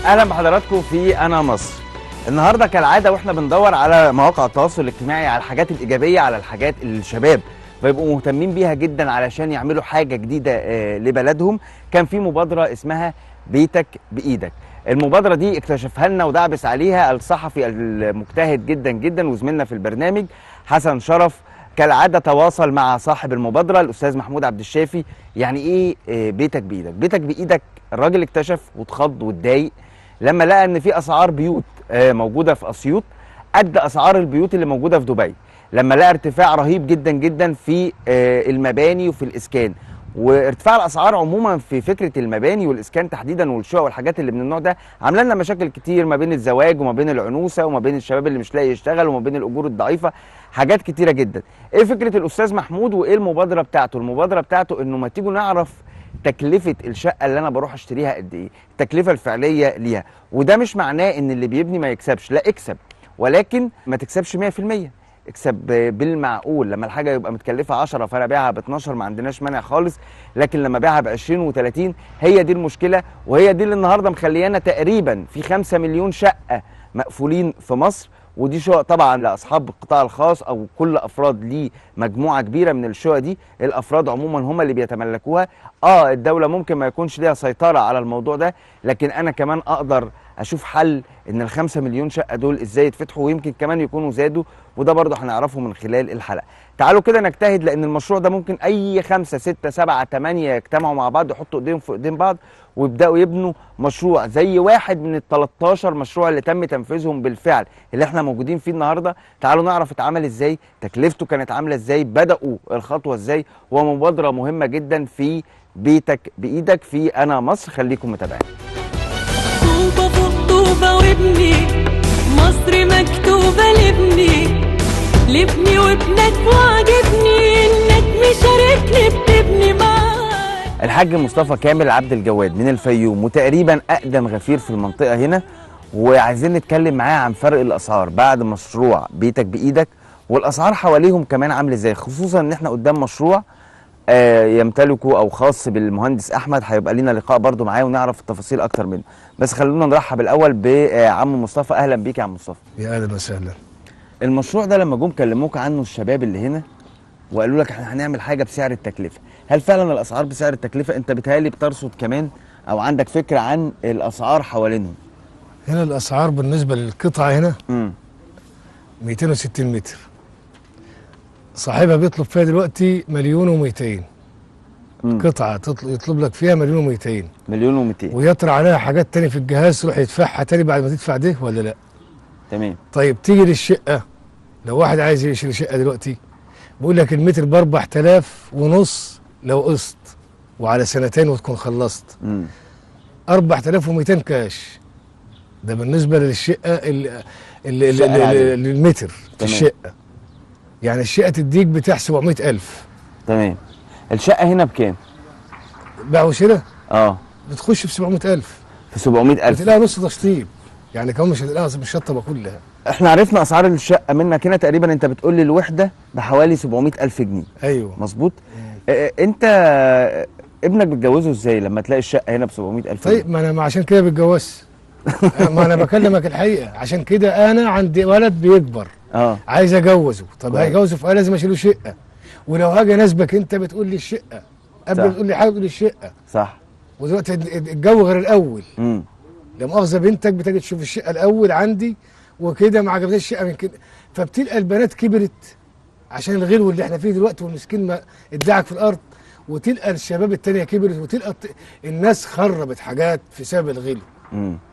اهلا بحضراتكم في انا مصر. النهارده كالعاده واحنا بندور على مواقع التواصل الاجتماعي على الحاجات الايجابيه، على الحاجات اللي الشباب بيبقوا مهتمين بيها جدا علشان يعملوا حاجه جديده لبلدهم. كان في مبادره اسمها بيتك بايدك. المبادره دي اكتشفها لنا ودعبس عليها الصحفي المجتهد جدا جدا وزميلنا في البرنامج حسن شرف. كالعاده تواصل مع صاحب المبادره الاستاذ محمود عبد الشافي. يعني ايه بيتك بايدك؟ بيتك بايدك الراجل اكتشف واتخض واتضايق لما لقى ان في اسعار بيوت موجوده في اسيوط قد اسعار البيوت اللي موجوده في دبي، لما لقى ارتفاع رهيب جدا جدا في المباني وفي الاسكان، وارتفاع الاسعار عموما في فكره المباني والاسكان تحديدا والشقق والحاجات اللي من النوع ده عامله لنا مشاكل كتير ما بين الزواج وما بين العنوسه وما بين الشباب اللي مش لاقي يشتغل وما بين الاجور الضعيفه، حاجات كتيره جدا. ايه فكره الاستاذ محمود وايه المبادره بتاعته؟ المبادره بتاعته انه ما تيجوا نعرف تكلفه الشقه اللي انا بروح اشتريها قد ايه، التكلفه الفعليه ليها. وده مش معناه ان اللي بيبني ما يكسبش، لا اكسب، ولكن ما تكسبش 100%، اكسب بالمعقول. لما الحاجه يبقى متكلفه 10 فانا ابيعها ب 12 ما عندناش مانع خالص، لكن لما ابيعها ب 20 و30 هي دي المشكله، وهي دي اللي النهارده مخليانا تقريبا في 5 مليون شقه مقفولين في مصر. ودي شقق طبعا لاصحاب القطاع الخاص او كل افراد ليه مجموعه كبيره من الشقق دي، الافراد عموما هم اللي بيتملكوها. الدوله ممكن ما يكونش ليها سيطره على الموضوع ده، لكن انا كمان اقدر اشوف حل ان ال5 مليون شقه دول ازاي يتفتحوا، ويمكن كمان يكونوا زادوا، وده برضه هنعرفه من خلال الحلقه. تعالوا كده نجتهد، لان المشروع ده ممكن اي 5 6 7 8 يجتمعوا مع بعض يحطوا ايديهم في ايدين بعض ويبداوا يبنوا مشروع زي واحد من ال13 مشروع اللي تم تنفيذهم بالفعل اللي احنا موجودين فيه النهارده. تعالوا نعرف اتعمل ازاي، تكلفته كانت عامله ازاي، بداوا الخطوه ازاي. ومبادره مهمه جدا في بيتك بايدك في انا مصر. خليكم متابعين. طوبة فوق طوبة وابني مصر مكتوبة لابني وابنك، وعجبني انك مشاركني بتبني معاك. الحاج مصطفى كامل عبد الجواد من الفيوم وتقريبا اقدم غفير في المنطقه هنا، وعايزين نتكلم معاه عن فرق الاسعار بعد مشروع بيتك بايدك والاسعار حواليهم كمان عامله ازاي، خصوصا ان احنا قدام مشروع يمتلكه او خاص بالمهندس احمد. هيبقى لنا لقاء برضو معاه ونعرف التفاصيل اكتر منه، بس خلونا نرحب الاول بعم مصطفى. اهلا بيك يا عم مصطفى. يا اهلا وسهلا. المشروع ده لما جم كلموك عنه الشباب اللي هنا وقالوا لك احنا هنعمل حاجه بسعر التكلفه، هل فعلا الاسعار بسعر التكلفه؟ انت بتهيألي بترصد كمان او عندك فكره عن الاسعار حوالينهم؟ هنا الاسعار بالنسبه للقطعه هنا 260 متر، صاحبها بيطلب فيها دلوقتي 1,200,000. قطعه يطلب لك فيها 1,200,000. 1,200,000 ويطرح عليها حاجات تاني في الجهاز تروح يدفعها تاني بعد ما تدفع ده ولا لا؟ تمام. طيب تيجي للشقه، لو واحد عايز يشتري شقه دلوقتي بيقول لك المتر ب 4,500 لو قسط وعلى سنتين وتكون خلصت. 4,200 كاش. ده بالنسبه للشقه للمتر في الشقه. يعني الشقه تديك بتاع 700,000. تمام. الشقه هنا بكام؟ بيع وشراء؟ بتخش في 700,000. في 700,000 بتلاقيها نص تشطيب، يعني كمان مش هتلاقيها مشطبه كلها. احنا عرفنا اسعار الشقه منك هنا تقريبا، انت بتقول لي الوحده بحوالي 700,000 جنيه. ايوه مظبوط. انت ابنك بتجوزه ازاي لما تلاقي الشقه هنا ب 700,000 جنيه؟ طيب ما انا عشان كده بتجوزش. ما انا بكلمك الحقيقه، عشان كده انا عندي ولد بيكبر عايز اجوزه. طب هيجوزه فانا لازم اشيله شقه، ولو هاجي ناسبك انت بتقول لي الشقه قبل ما تقول لي حاجه، تقول لي الشقه صح. ودلوقتي الجو غير الاول. لا مؤاخذه بنتك بتجي تشوف الشقه الاول عندي وكده ما عجبتهاش الشقه من كده، فبتلقى البنات كبرت عشان الغلو اللي احنا فيه دلوقتي والمسكين ما ادعك في الارض، وتلقى الشباب التانيه كبرت، وتلقى الناس خربت حاجات في سبب الغلو.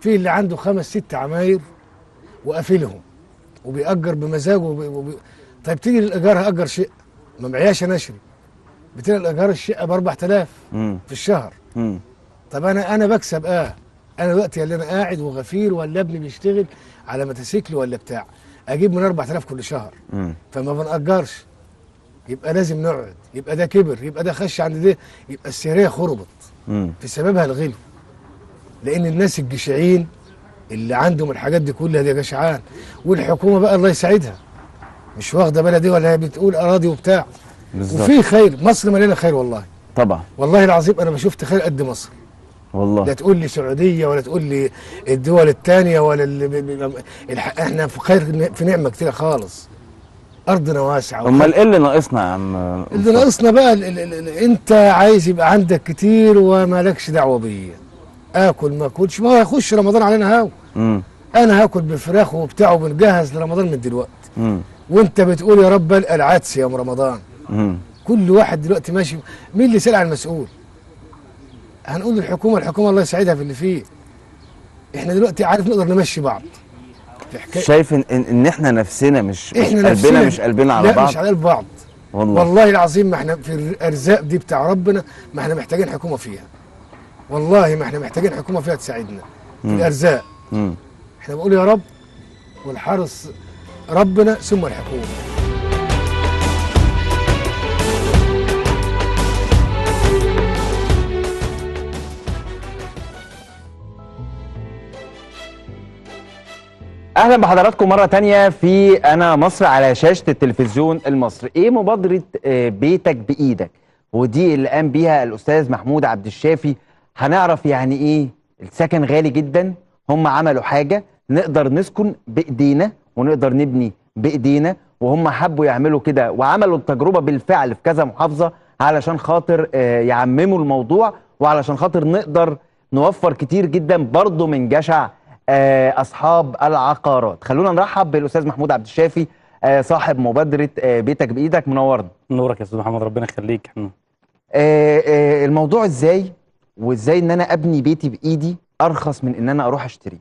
في اللي عنده 5 6 عماير وقافلهم وبيأجر بمزاجه طيب تيجي للايجار هأجر شقه ما معياش انا اشري، بتلاقي الايجار الشقه ب 4,000 في الشهر. طب انا بكسب انا دلوقتي اللي انا قاعد وغفير ولا ابني بيشتغل على موتوسيكل ولا بتاع اجيب من 4,000 كل شهر. فما بنأجرش، يبقى لازم نقعد، يبقى ده كبر، يبقى ده خش عند ده، يبقى السيريه خربت في سببها الغلو. لان الناس الجشعين اللي عندهم الحاجات دي كلها دي جشعان، والحكومه بقى الله يساعدها مش واخده بالها دي، ولا هي بتقول اراضي وبتاع. وفي خير، مصر مليانه خير والله. طبعا والله العظيم انا ما شفت خير قد مصر. والله. لا تقول لي سعوديه ولا تقول لي الدول الثانيه ولا احنا في خير، في نعمه كتير خالص، ارضنا واسعه. امال ايه اللي ناقصنا يا عم اللي ناقصنا بقى انت عايز يبقى عندك كتير ومالكش دعوه بيه. اكل ما اكلش، ما هو هيخش رمضان علينا هاو. انا هاكل بفراخ وبتاع وبنجهز لرمضان من دلوقتي. وانت بتقول يا رب القى العدس يوم رمضان. كل واحد دلوقتي ماشي، مين اللي سأل عن المسؤول؟ هنقول للحكومه، الحكومه الله يسعدها في اللي فيه. احنا دلوقتي عارف نقدر نمشي بعض. شايف ان احنا نفسنا مش قلبنا على لا بعض؟ مش على قلب بعض والله العظيم. ما احنا في الارزاق دي بتاع ربنا، ما احنا محتاجين حكومه فيها. والله ما احنا محتاجين حكومه فيها تساعدنا في الارزاق. احنا بنقول يا رب، والحرص ربنا ثم الحكومه. اهلا بحضراتكم مره تانية في انا مصر على شاشه التلفزيون المصري. ايه مبادره بيتك بايدك؟ ودي اللي قام بيها الاستاذ محمود عبد الشافي. هنعرف يعني ايه السكن غالي جدا. هم عملوا حاجه نقدر نسكن بايدينا ونقدر نبني بايدينا، وهم حبوا يعملوا كده وعملوا التجربه بالفعل في كذا محافظه علشان خاطر يعمموا الموضوع، وعلشان خاطر نقدر نوفر كتير جدا برضه من جشع اصحاب العقارات. خلونا نرحب بالاستاذ محمود عبد الشافي صاحب مبادره بيتك بايدك. منورنا. نورك يا استاذ محمد، ربنا يخليك. الموضوع ازاي وازاي ان انا ابني بيتي بايدي ارخص من ان انا اروح اشتري؟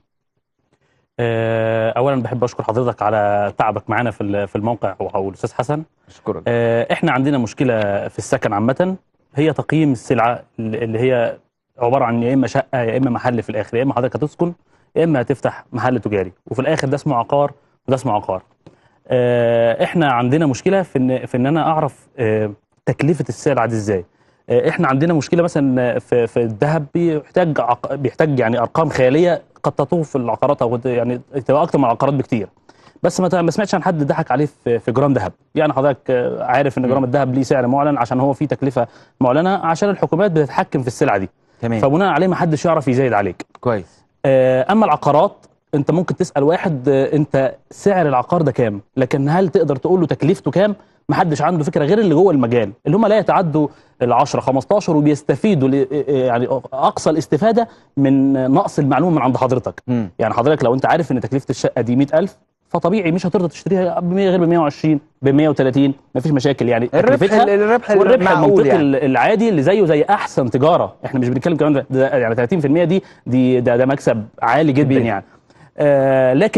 اولا بحب اشكر حضرتك على تعبك معانا في الموقع او الاستاذ حسن. اشكرك. احنا عندنا مشكله في السكن عامه، هي تقييم السلعه اللي هي عباره عن يا اما شقه يا اما محل في الاخر، يا اما حضرتك هتسكن يا اما هتفتح محل تجاري، وفي الاخر ده اسمه عقار وده اسمه عقار. احنا عندنا مشكله في ان انا اعرف تكلفه السلعه دي ازاي. احنا عندنا مشكله مثلا في الذهب، بيحتاج يعني ارقام خياليه قد تطوف في العقارات، او يعني تبقى اكتر من العقارات بكتير. بس ما سمعتش عن حد ضحك عليه في جرام ذهب. يعني حضرتك عارف ان جرام الذهب ليه سعر معلن عشان هو فيه تكلفه معلنه عشان الحكومات بتتحكم في السلعه دي. تمام. فبناء عليه ما حدش يعرف يزايد عليك. كويس. اما العقارات انت ممكن تسال واحد انت سعر العقار ده كام، لكن هل تقدر تقول له تكلفته كام؟ ما حدش عنده فكره غير اللي جوه المجال، اللي هم لا يتعدوا ال10 15 وبيستفيدوا يعني اقصى الاستفاده من نقص المعلومه من عند حضرتك. يعني حضرتك لو انت عارف ان تكلفه الشقه دي 100,000، فطبيعي مش هترضى تشتريها ب 100 غير ب 120 ب 130، مفيش مشاكل. يعني الربح المنطقي يعني. العادي اللي زيه زي احسن تجاره. احنا مش بنتكلم كمان ده يعني 30% ده مكسب عالي جدا يعني.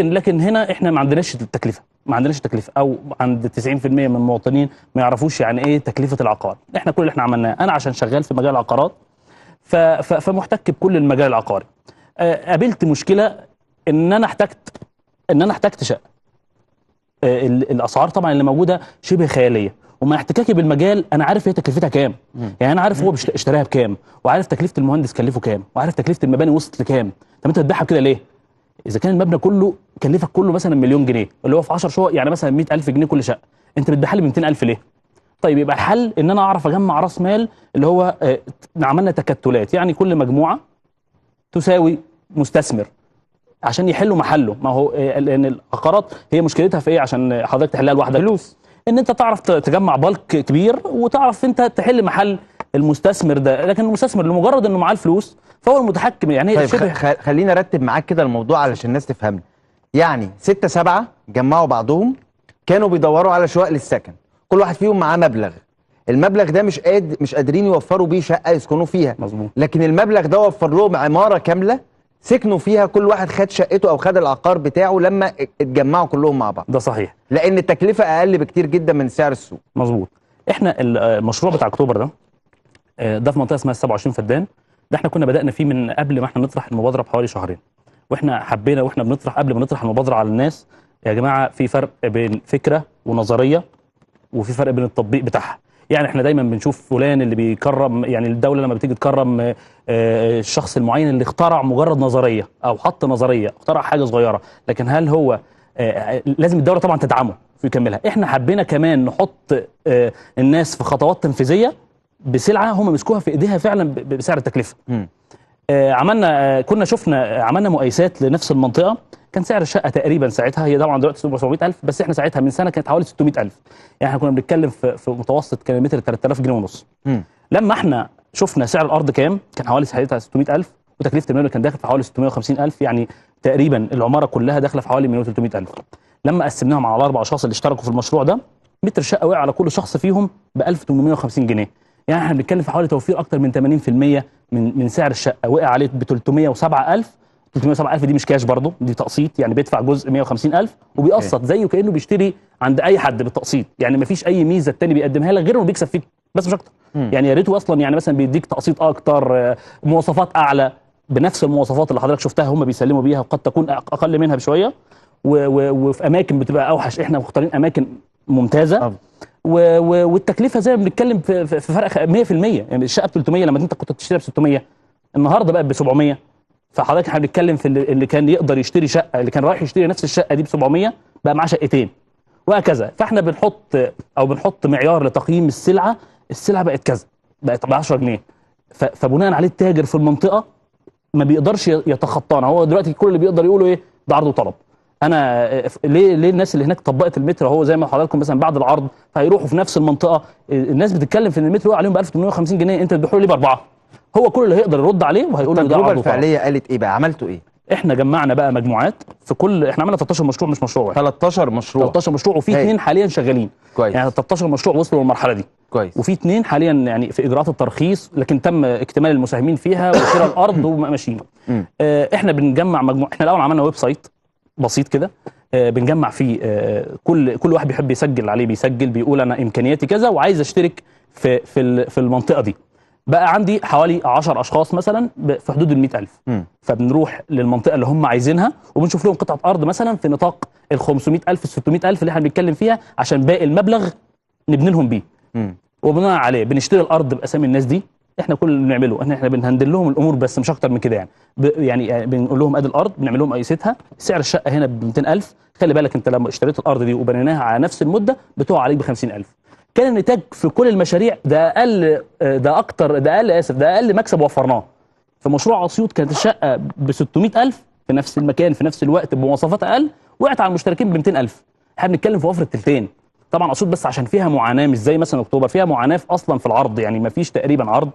لكن هنا احنا ما عندناش التكلفه، او عند 90% من المواطنين ما يعرفوش يعني ايه تكلفه العقار. احنا كل اللي احنا عملناه، انا عشان شغال في مجال العقارات فمحتك بكل المجال العقاري. قابلت مشكله ان انا احتجت شقه. الاسعار طبعا اللي موجوده شبه خياليه، ومع احتكاكي بالمجال انا عارف هي تكلفتها كام. يعني انا عارف هو اشتراها بكام، وعارف تكلفه المهندس كلفه كام، وعارف تكلفه المباني وصلت لكام. طب انت بتبيعها كده ليه؟ اذا كان المبنى كله كلفك كله مثلا مليون جنيه، اللي هو في 10 شقق يعني مثلا 100,000 جنيه كل شقه، انت بتبيعها لي ب 200,000 ليه؟ طيب يبقى الحل ان انا اعرف اجمع راس مال، اللي هو عملنا تكتلات، يعني كل مجموعه تساوي مستثمر عشان يحلوا محله. ما هو لان العقارات هي مشكلتها في ايه عشان حضرتك تحلها لوحدك؟ فلوس. ان انت تعرف تجمع بالك كبير وتعرف انت تحل محل المستثمر ده، لكن المستثمر لمجرد انه معاه الفلوس فهو المتحكم. يعني طيب خلينا ارتب معاك كده الموضوع علشان الناس تفهمني. يعني 6 7 جمعوا بعضهم كانوا بيدوروا على شقق للسكن، كل واحد فيهم معاه مبلغ. المبلغ ده مش قادرين يوفروا بيه شقه يسكنوا فيها. مظبوط. لكن المبلغ ده وفر لهم عماره كامله سكنوا فيها، كل واحد خد شقته او خد العقار بتاعه لما اتجمعوا كلهم مع بعض. ده صحيح، لان التكلفه اقل بكتير جدا من سعر السوق. مظبوط. احنا المشروع بتاع اكتوبر ده في منطقه اسمها 27 فدان. ده احنا كنا بدانا فيه من قبل ما احنا نطرح المبادره بحوالي شهرين، واحنا حبينا واحنا قبل ما نطرح المبادره على الناس، يا جماعه في فرق بين فكره ونظريه وفي فرق بين التطبيق بتاعها. يعني احنا دايما بنشوف فلان اللي بيكرم، يعني الدوله لما بتيجي تكرم الشخص المعين اللي اخترع مجرد نظريه او حط نظريه، اخترع حاجه صغيره، لكن هل هو لازم الدوله طبعا تدعمه ويكملها. احنا حبينا كمان نحط الناس في خطوات تنفيذيه بسلعه هم مسكوها في ايديها فعلا بسعر التكلفه. عملنا كنا شفنا عملنا مقايسات لنفس المنطقه، كان سعر الشقه تقريبا ساعتها، هي طبعا دلوقتي 700,000 بس احنا ساعتها من سنه كانت حوالي 600,000. يعني احنا كنا بنتكلم في متوسط كيلومتر 3000 جنيه ونص. لما احنا شفنا سعر الارض كام، كان حوالي ساعتها 600,000 وتكلفه المبنى كان داخل في حوالي 650,000، يعني تقريبا العماره كلها داخله في حوالي 1,300,000. لما قسمناهم على الاربع اشخاص اللي اشتركوا في المشروع ده، متر شقه وقع على كل شخص فيهم ب 1850 جنيه. يعني احنا بنتكلم في حوالي توفير اكتر من 80% من سعر الشقه، وقع عليه ب 307,000. 307,000 دي مش كاش برضه، دي تقسيط، يعني بيدفع جزء 150,000 وبيقسط زيه كانه بيشتري عند اي حد بالتقسيط، يعني مفيش اي ميزه التاني بيقدمها لك غير انه بيكسب فيك بس مش اكتر. يعني يا ريته اصلا يعني مثلا بيديك تقسيط اكتر، مواصفات اعلى بنفس المواصفات اللي حضرتك شفتها هم بيسلموا بيها، وقد تكون اقل منها بشويه، وفي اماكن بتبقى اوحش. احنا مختارين اماكن ممتازه، والتكلفه زي ما بنتكلم في فرق 100%. يعني الشقه ب 300 لما انت كنت بتشتريها ب 600 النهارده بقت ب 700. فحضرتك احنا بنتكلم في اللي كان يقدر يشتري شقه، اللي كان رايح يشتري نفس الشقه دي ب 700 بقى معاه شقتين وهكذا. فاحنا بنحط معيار لتقييم السلعه، السلعه بقت كذا، بقت ب 10 جنيه. فبناء عليه التاجر في المنطقه ما بيقدرش يتخطانا. هو دلوقتي كل اللي بيقدر يقوله ايه؟ ده عرض وطلب. انا ليه الناس اللي هناك طبقت المتر اهو زي ما حضراتكم مثلا بعد العرض فهيروحوا في نفس المنطقه، الناس بتتكلم في ان المتر وقع عليهم ب 1850 جنيه، انت بتبيعوا لي باربعه. هو كل اللي هيقدر يرد عليه وهيقول له ده عرض وطلب. التجربه الفعليه قالت ايه بقى؟ عملتوا ايه؟ احنا جمعنا بقى مجموعات في كل، احنا عملنا 13 مشروع مش مشروع واحد. 13 مشروع 13 مشروع وفي 2 حاليا شغالين. كويس. يعني 13 مشروع وصلوا للمرحله دي. كويس. وفي 2 حاليا يعني في اجراءات الترخيص، لكن تم اكتمال المساهمين فيها وشراء الارض وماشيين. احنا بنجمع مجموعه. احنا الاول عملنا ويب سايت بسيط كده، بنجمع فيه كل واحد بيحب يسجل عليه، بيسجل بيقول انا امكانياتي كذا وعايز اشترك في المنطقه دي. بقى عندي حوالي 10 اشخاص مثلا في حدود ال 100,000. فبنروح للمنطقه اللي هم عايزينها وبنشوف لهم قطعه ارض مثلا في نطاق ال 500,000 ال 600,000 اللي احنا بنتكلم فيها، عشان باقي المبلغ نبني لهم بيه. وبناء عليه بنشتري الارض باسامي الناس دي. احنا كل اللي بنعمله احنا بنهندل لهم الامور بس مش اكتر من كده. يعني يعني بنقول لهم ادي الارض، بنعمل لهم قياستها، سعر الشقه هنا ب 200,000. خلي بالك انت لما اشتريت الارض دي وبنيناها على نفس المده بتقع عليك ب 50,000. كان النتاج في كل المشاريع ده اقل مكسب وفرناه. في مشروع اسيوط كانت الشقه ب 600,000 في نفس المكان في نفس الوقت بمواصفات اقل، وقعت على المشتركين ب 200,000. احنا بنتكلم في وفر التلتين. طبعا اسيوط بس عشان فيها معاناه، مش زي مثلا اكتوبر فيها معاناه اصلا في العرض، يعني ما فيش تقريبا عرض.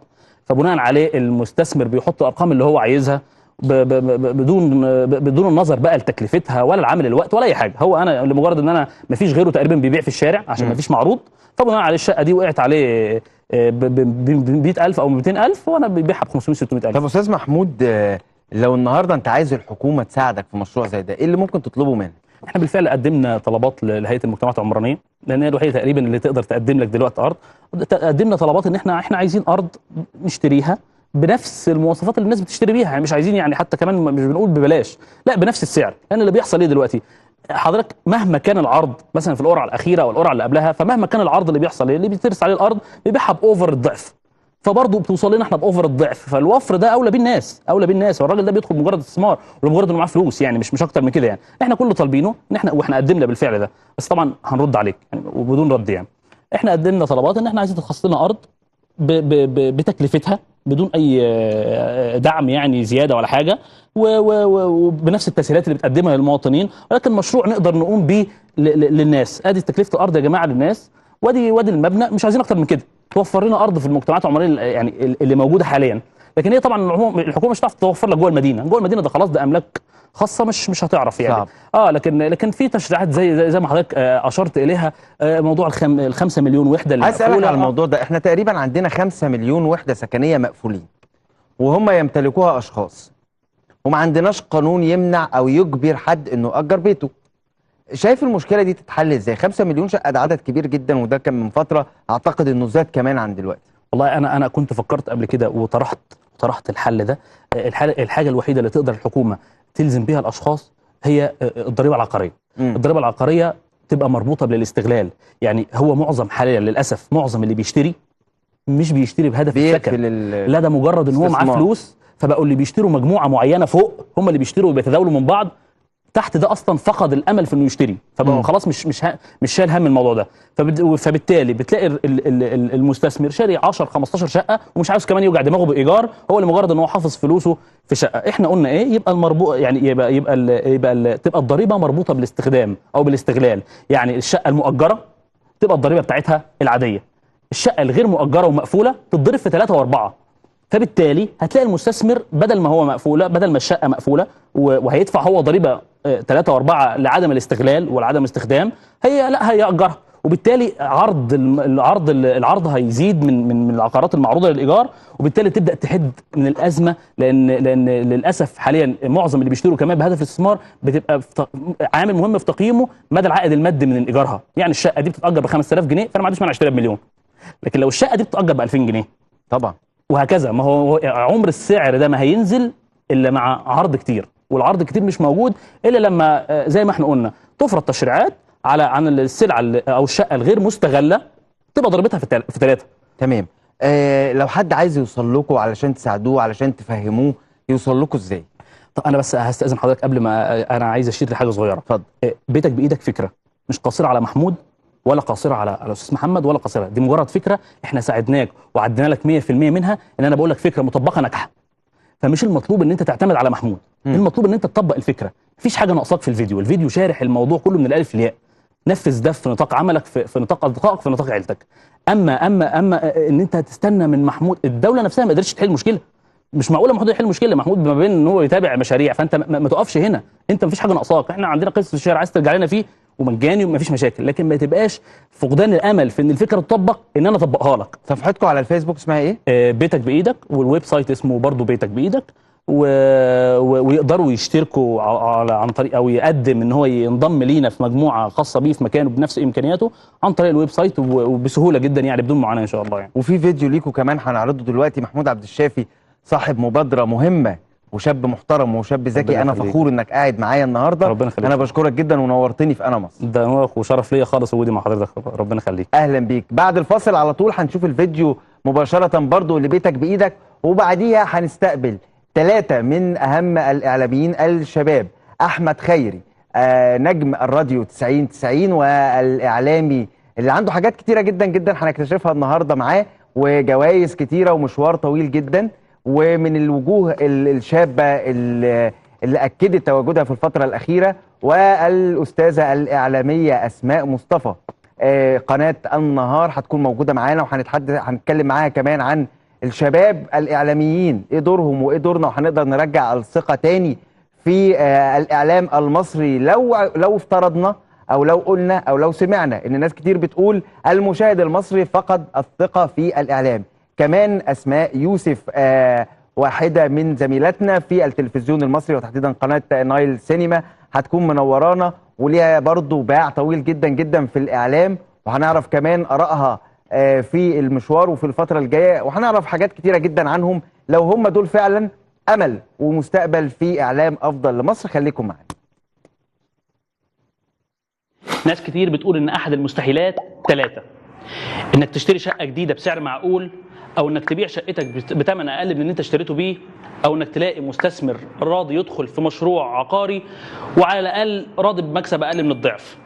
فبناء عليه المستثمر بيحط الارقام اللي هو عايزها بدون النظر بقى لتكلفتها ولا العامل الوقت ولا اي حاجه. هو انا لمجرد ان انا ما فيش غيره تقريبا بيبيع في الشارع عشان ما فيش معروض، فبناء على الشقه دي وقعت عليه ب 100,000 او 200,000 وانا ببيعها ب 500 600,000. طب استاذ محمود، لو النهارده انت عايز الحكومه تساعدك في مشروع زي ده، ايه اللي ممكن تطلبه منها؟ احنا بالفعل قدمنا طلبات لهيئه المجتمعات العمرانيه، لان هي الوحيده تقريبا اللي تقدر تقدم لك دلوقتي ارض. قدمنا طلبات ان احنا عايزين ارض نشتريها بنفس المواصفات اللي الناس بتشتري بيها، يعني مش عايزين يعني حتى كمان مش بنقول ببلاش، لا بنفس السعر. لان اللي بيحصل ايه دلوقتي حضرتك، مهما كان العرض مثلا في القرعه الاخيره او القرعه اللي قبلها، فمهما كان العرض اللي بيحصل ايه اللي بيترس عليه الارض بيبيعها باوفر الضعف، فبرضه بتوصل لنا احنا باوفر الضعف. فالوفر ده اولى بالناس، والراجل ده بيدخل مجرد استثمار ولا مجرد انه معاه فلوس، يعني مش اكتر من كده. يعني احنا كل طالبينه ان واحنا قدمنا بالفعل ده، بس طبعا هنرد عليك يعني وبدون رد. يعني احنا قدمنا طلبات ان احنا عايزين تخصص لنا ارض بتكلفتها بدون اي دعم يعني زياده ولا حاجه، وبنفس التسهيلات اللي بتقدمها للمواطنين، ولكن مشروع نقدر نقوم بيه للناس. ادي تكلفه الارض يا جماعه للناس، وادي المبنى، مش عايزين اكتر من كده. توفر لنا ارض في المجتمعات العمرانيه يعني اللي موجوده حاليا. لكن هي طبعا الحكومه مش هتعرف توفر لك جوه المدينه ده خلاص، ده املاك خاصه مش هتعرف يعني. لكن في تشريعات زي ما حضرتك اشرت اليها، موضوع ال5 مليون وحده اللي عايز اسالك على الموضوع ده. احنا تقريبا عندنا 5 مليون وحده سكنيه مقفولين وهم يمتلكوها اشخاص، وما عندناش قانون يمنع او يجبر حد انه يأجر بيته. شايف المشكله دي تتحل ازاي؟ 5 مليون شقه ده عدد كبير جدا، وده كان من فتره اعتقد انه زاد كمان عن دلوقتي. والله انا كنت فكرت قبل كده وطرحت الحل ده. الحاجه الوحيده اللي تقدر الحكومه تلزم بيها الاشخاص هي الضريبه العقاريه. الضريبه العقاريه تبقى مربوطه بالاستغلال. يعني هو معظم حاليا للاسف معظم اللي بيشتري مش بيشتري بهدف السكن، لا ده مجرد ان هو معاه فلوس، فبقوا اللي بيشتروا مجموعه معينه فوق هم اللي بيشتروا وبيتداولوا من بعض، تحت ده اصلا فقد الامل في انه يشتري، فبقى خلاص مش شايل هم الموضوع ده. فبالتالي بتلاقي المستثمر شاري 10 15 شقه ومش عاوز كمان يوجع دماغه بايجار، هو لمجرد ان هو حافظ فلوسه في شقه. احنا قلنا ايه؟ يبقى المربوط يعني تبقى الضريبه مربوطه بالاستخدام او بالاستغلال. يعني الشقه المؤجره تبقى الضريبه بتاعتها العاديه، الشقه الغير مؤجره ومقفوله تتضرب في 3 و4. فبالتالي هتلاقي المستثمر بدل ما هو مقفوله، بدل ما الشقه مقفوله وهيدفع هو ضريبه 3 و4 لعدم الاستغلال ولعدم الاستخدام، لا هيأجرها. وبالتالي العرض هيزيد من العقارات المعروضه للايجار، وبالتالي تبدا تحد من الازمه، لان للاسف حاليا معظم اللي بيشتروا كمان بهدف الاستثمار بتبقى عامل مهم في تقييمه مدى العائد المادي من ايجارها. يعني الشقه دي بتتاجر ب 5000 جنيه، فانا ما عنديش مانع اشتريها بمليون. لكن لو الشقه دي بتتاجر ب 2000 جنيه طبعا، وهكذا، ما هو عمر السعر ده ما هينزل الا مع عرض كتير، والعرض كتير مش موجود الا لما زي ما احنا قلنا تفرض تشريعات عن السلعه او الشقه الغير مستغله، تبقى ضريبتها في 3. تمام. لو حد عايز يوصل لكم علشان تساعدوه، علشان تفهموه، يوصل لكم ازاي؟ طب انا بس هستاذن حضرتك قبل ما انا عايز اشير لحاجه صغيره. اتفضل. بيتك بايدك فكره مش قاصره على محمود ولا قاصره على الاستاذ محمد ولا قاصره، دي مجرد فكره احنا ساعدناك وعدينا لك 100% منها، ان انا بقول لك فكره مطبقه ناجحه. فمش المطلوب ان انت تعتمد على محمود، المطلوب ان انت تطبق الفكره. مفيش حاجه ناقصاك في الفيديو شارح الموضوع كله من الالف للياء. نفذ ده في نطاق عملك، في نطاق اصدقائك، في نطاق عيلتك. اما ان انت تستنى من محمود، الدوله نفسها ما قدرتش تحل مشكله. مش معقوله محمود يحل مشكله، محمود ما بين ان هو يتابع مشاريع، فانت ما تقفش هنا، انت مفيش حاجه ناقصاك. احنا عندنا قصه الشارع عايز ترجع لنا فيه ومجاني ومفيش مشاكل، لكن ما تبقاش فقدان الامل في ان الفكره تطبق ان انا اطبقها لك. صفحتكم على الفيسبوك اسمها ايه؟ بيتك بايدك، والويب سايت اسمه برضو بيتك بايدك، ويقدروا يشتركوا عن طريق او يقدم ان هو ينضم لينا في مجموعه خاصه بيه في مكانه بنفس امكانياته عن طريق الويب سايت، وبسهوله جدا يعني بدون معاناه ان شاء الله يعني. وفي فيديو ليكم كمان هنعرضه دلوقتي. محمود عبد الشافي صاحب مبادره مهمه وشاب محترم وشاب ذكي، انا فخور انك قاعد معايا النهارده. ربنا يخليك. انا بشكرك جدا ونورتني في انا مصر. ده نورك وشرف ليا خالص وجودي مع حضرتك، ربنا يخليك. اهلا بيك. بعد الفاصل على طول هنشوف الفيديو مباشره برضو لبيتك بايدك، وبعديها هنستقبل 3 من اهم الاعلاميين الشباب: احمد خيري نجم الراديو 90 والاعلامي اللي عنده حاجات كتيره جدا جدا هنكتشفها النهارده معاه، وجوائز كتيره ومشوار طويل جدا، ومن الوجوه الشابه اللي اكدت تواجدها في الفتره الاخيره، والاستاذه الاعلاميه اسماء مصطفى. قناه النهار هتكون موجوده معانا، هنتكلم معاها كمان عن الشباب الاعلاميين، ايه دورهم وايه دورنا، وهنقدر نرجع الثقه تاني في الاعلام المصري لو افترضنا او لو قلنا او لو سمعنا ان ناس كتير بتقول المشاهد المصري فقد الثقه في الاعلام. كمان اسماء يوسف واحده من زميلاتنا في التلفزيون المصري وتحديدا قناه نايل سينما، هتكون منورانا وليها برضو باع طويل جدا جدا في الاعلام، وهنعرف كمان ارائها في المشوار وفي الفتره الجايه، وهنعرف حاجات كتيره جدا عنهم لو هم دول فعلا امل ومستقبل في اعلام افضل لمصر. خليكم معانا. ناس كتير بتقول ان احد المستحيلات 3: انك تشتري شقه جديده بسعر معقول، او انك تبيع شقتك بثمن اقل من اللي انت اشتريته بيه، او انك تلاقي مستثمر راضي يدخل في مشروع عقاري وعلى الاقل راضي بمكسب اقل من الضعف،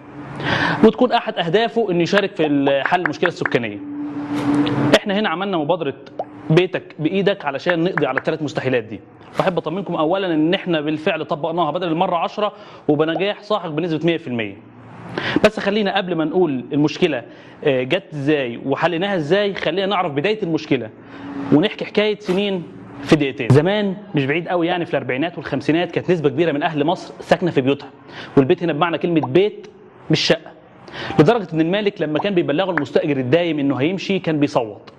وتكون احد اهدافه انه يشارك في حل المشكله السكانيه. احنا هنا عملنا مبادره بيتك بايدك علشان نقضي على ال3 مستحيلات دي. واحب اطمنكم اولا ان احنا بالفعل طبقناها بدل المره 10 وبنجاح ساحق بنسبه 100%. بس خلينا قبل ما نقول المشكله جت ازاي وحليناها ازاي، خلينا نعرف بدايه المشكله ونحكي حكايه سنين في دقيقتين. زمان مش بعيد قوي يعني في الاربعينات والخمسينات كانت نسبه كبيره من اهل مصر ساكنه في بيوتها، والبيت هنا بمعنى كلمه بيت مش شقه، لدرجه ان المالك لما كان بيبلغه المستاجر الدايم انه هيمشي كان بيصوت.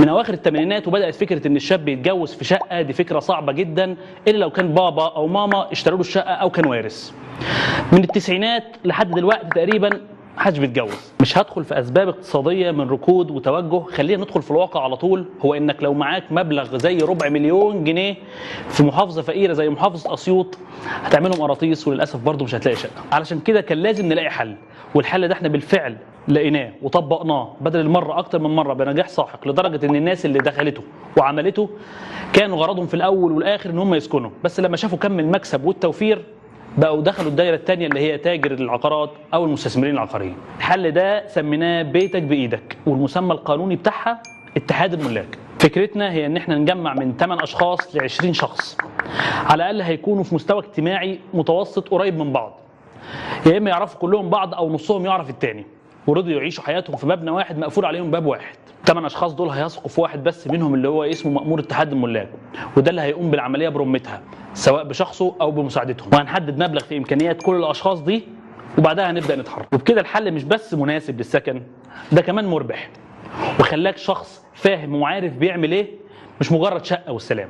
من اواخر الثمانينات وبدات فكره ان الشاب يتجوز في شقه، دي فكره صعبه جدا الا لو كان بابا او ماما اشتروا له الشقه او كان وارث. من التسعينات لحد دلوقتي تقريبا محدش بيتجوز. مش هدخل في اسباب اقتصاديه من ركود وتوجه، خلينا ندخل في الواقع على طول. هو انك لو معاك مبلغ زي 250,000 جنيه في محافظه فقيره زي محافظه اسيوط هتعملهم قراطيس، وللاسف برضه مش هتلاقي شقه. علشان كده كان لازم نلاقي حل، والحل ده احنا بالفعل لقيناه وطبقناه بدل المره اكتر من مره بنجاح ساحق، لدرجه ان الناس اللي دخلته وعملته كانوا غرضهم في الاول والاخر ان هم يسكنوا، بس لما شافوا كم المكسب والتوفير بقوا دخلوا الدايره الثانيه اللي هي تاجر العقارات او المستثمرين العقاريين. الحل ده سميناه بيتك بايدك، والمسمى القانوني بتاعها اتحاد الملاك. فكرتنا هي ان احنا نجمع من 8 اشخاص ل 20 شخص، على الاقل هيكونوا في مستوى اجتماعي متوسط قريب من بعض، يا اما يعرفوا كلهم بعض او نصهم يعرف الثاني، ورضوا يعيشوا حياتهم في مبنى واحد مقفول عليهم باب واحد. 8 اشخاص دول هيثقوا في واحد بس منهم اللي هو اسمه مأمور اتحاد الملاك، وده اللي هيقوم بالعمليه برمتها سواء بشخصه او بمساعدتهم، وهنحدد مبلغ في امكانيات كل الاشخاص دي وبعدها هنبدا نتحرك. وبكده الحل مش بس مناسب للسكن، ده كمان مربح وخلاك شخص فاهم وعارف بيعمل ايه، مش مجرد شقه والسلام.